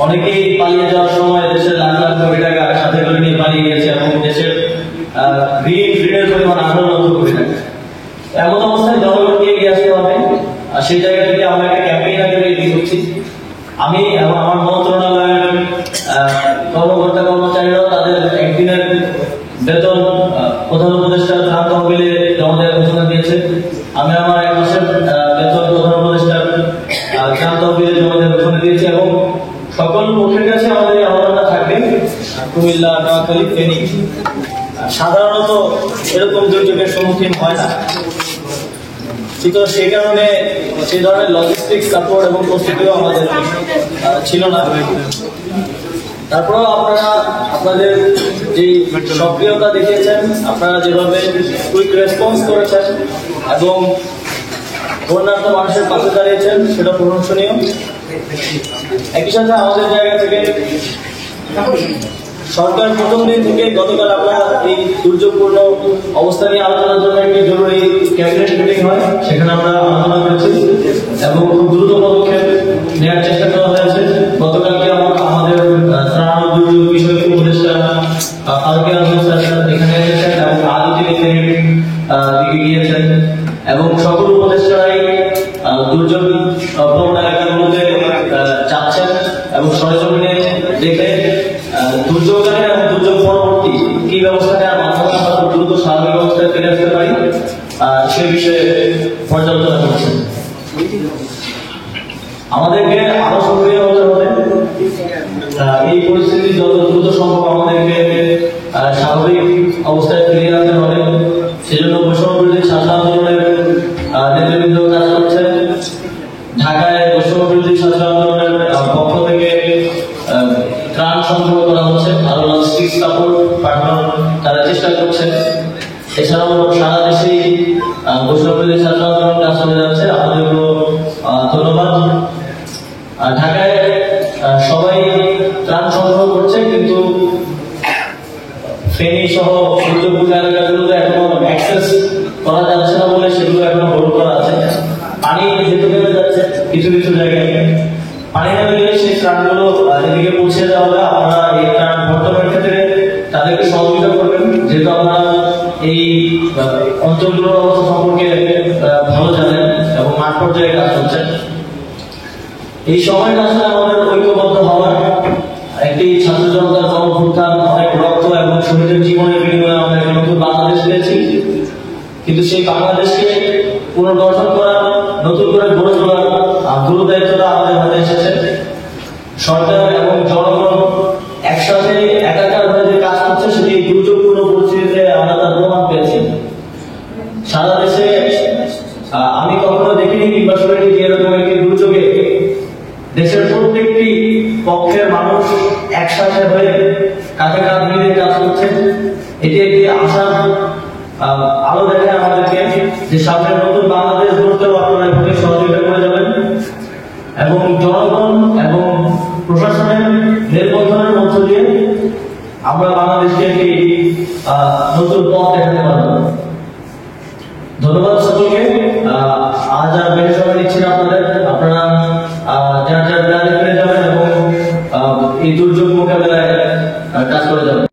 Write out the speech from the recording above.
অনেকেই পালিয়ে যাওয়ার সময় দেশের লাখ লাখ কোটি টাকা সাথে করে নিয়ে পালিয়ে গেছে এবং দেশের ঋণের পরিমাণ আরো লক্ষ কোটি টাকা। এমন অবস্থায় জনগণকে এগিয়ে আসতে হবে। আর সেই জায়গা থেকে আমরা একটা ক্যাম্পেইন আগে এগিয়ে করছি। আমি এবং আমার মন্ত্রণালয়ের কর্মকর্তা কর্মচারীরাও তাদের একদিনের বেতন প্রধান উপদেষ্টা ত্রাণ তহবিলে জমা দেওয়ার ঘোষণা দিয়েছে। আমি আমার এক মাসের বেতন প্রধান উপদেষ্টার ত্রাণ তহবিলে জমা দেওয়ার ঘোষণা দিয়েছি এবং সকল পক্ষের কাছে আমাদের আহ্বান থাকবে কুমিল্লা, নোয়াখালী, ফেনী সাধারণত এরকম দুর্যোগের সম্মুখীন হয় না, কিন্তু সেই কারণে সেই ধরনের লজিস্টিক সাপোর্ট এবং প্রস্তুতিও আমাদের ছিল না। তারপরেও আপনারা আপনাদের যে সক্রিয়তা দেখিয়েছেন, আপনারা যেভাবে কুইক রেসপন্স করেছেন এবং বন্যার্ত মানুষের পাশে দাঁড়িয়েছেন সেটা প্রশংসনীয়। একই সাথে আমাদের জায়গা থেকে সরকার প্রথম দিন থেকে গতকাল আমরা এই দুর্যোগপূর্ণ অবস্থা নিয়ে আলোচনার জন্য একটি জরুরি ক্যাবিনেট মিটিং হয়, সেখানে আমরা আলোচনা করেছি এবং খুব দ্রুত পদক্ষেপ নেওয়ার চেষ্টা করা হয়েছে। গতকালকে আমাদের ত্রাণ দুর্যোগ বিষয়ক উপদেষ্টা ফারুক আহমেদ স্যার এখানে এসেছেন এবং আজও তিনি দিকে গিয়েছেন এবং সকল উপদেষ্টারাই দুর্যোগ প্রবণ এলাকাগুলোতে যাচ্ছেন এবং সরেজমিনে দেখে দুর্যোগকালীন এবং দুর্যোগ পরবর্তী কি ব্যবস্থা নেওয়ার মাধ্যমে আমরা খুব দ্রুত স্বাভাবিক অবস্থায় ফিরে আসতে পারি সে বিষয়ে পর্যালোচনা করছেন। আমাদেরকে আরো সক্রিয় হতে হবে। এই পরিস্থিতি যত দ্রুত সম্ভব আমাদেরকে স্বাভাবিক অবস্থায় ফিরিয়ে আনতে হবে। সেজন্য বৈষম্যবিরোধী ছাত্র আন্দোলনের নেতৃবৃন্দ কাজ করছে। ঢাকায় বৈষম্যবিরোধী ছাত্র আন্দোলনের পক্ষ থেকে ত্রাণ সংগ্রহ করা হচ্ছে, আরো লজিস্টিক সাপোর্ট পাঠানোর তারা চেষ্টা করছে। এছাড়াও সারা দেশেই বৈষম্যবিরোধী ছাত্র আন্দোলন কাজ চলে যাচ্ছে, আপনাদেরও ধন্যবাদ। ঢাকায় সবাই ত্রাণ সংগ্রহ করছে, কিন্তু ফেনী সহ দুর্যোগপূর্ণ এলাকাগুলোতে এখনো অ্যাক্সেস করা যাচ্ছে না বলে সেগুলো এখনো হোল্ড করা আছে। পানি যেতে নেমে যাচ্ছে কিছু কিছু জায়গায়, পানি নেমে গেলে সেই ত্রাণগুলো এদিকে পৌঁছে দেওয়া হবে। আপনারা এই ত্রাণ বর্তমানের ক্ষেত্রে তাদেরকে সহযোগিতা করবেন, যেহেতু আপনারা এই অঞ্চলগুলোর অবস্থা সম্পর্কে ভালো জানেন এবং মাঠ পর্যায়ে কাজ করছেন। এই সময়টা আসলে আমাদের ঐক্যবদ্ধ হওয়ার একটি ছাত্র জনতার গণঅভ্যুত্থান, অনেক রক্ত এবং শহীদের জীবনের বিনিময়ে আমরা একটা নতুন বাংলাদেশ পেয়েছি, কিন্তু সেই বাংলাদেশকে পুনর্গঠন করা, নতুন করে গড়ে তোলার গুরু দায়িত্বটা আমাদের হাতে এসেছে। সরকার এবং জনগণ একসাথে একাকার হয়ে যে কাজ করছে সেটি দুর্যোগপূর্ণ পরিস্থিতিতে আমরা তার প্রমাণ পেয়েছি। সারা দেশে আমি কখনো দেখিনি কিংবা শুনিনি যে এরকম একটি দুর্যোগে দেশের প্রত্যেকটি পক্ষের মানুষ একসাথে হয়ে কাঁধে কাঁধ মিলিয়ে কাজ করছে। এটি একটি আশার আলো দেখায় আমাদেরকে যে সামনে নতুন বাংলাদেশ গড়তেও আপনারা এভাবে সহযোগিতা করে যাবেন এবং জনগণ এবং প্রশাসনের নির্বন্ধনের মধ্য দিয়ে আমরা বাংলাদেশকে একটি নতুন পথ দেখাতে পারব। ধন্যবাদ সকলকে। আজ আর বেশি সময় নিচ্ছি না আপনাদের।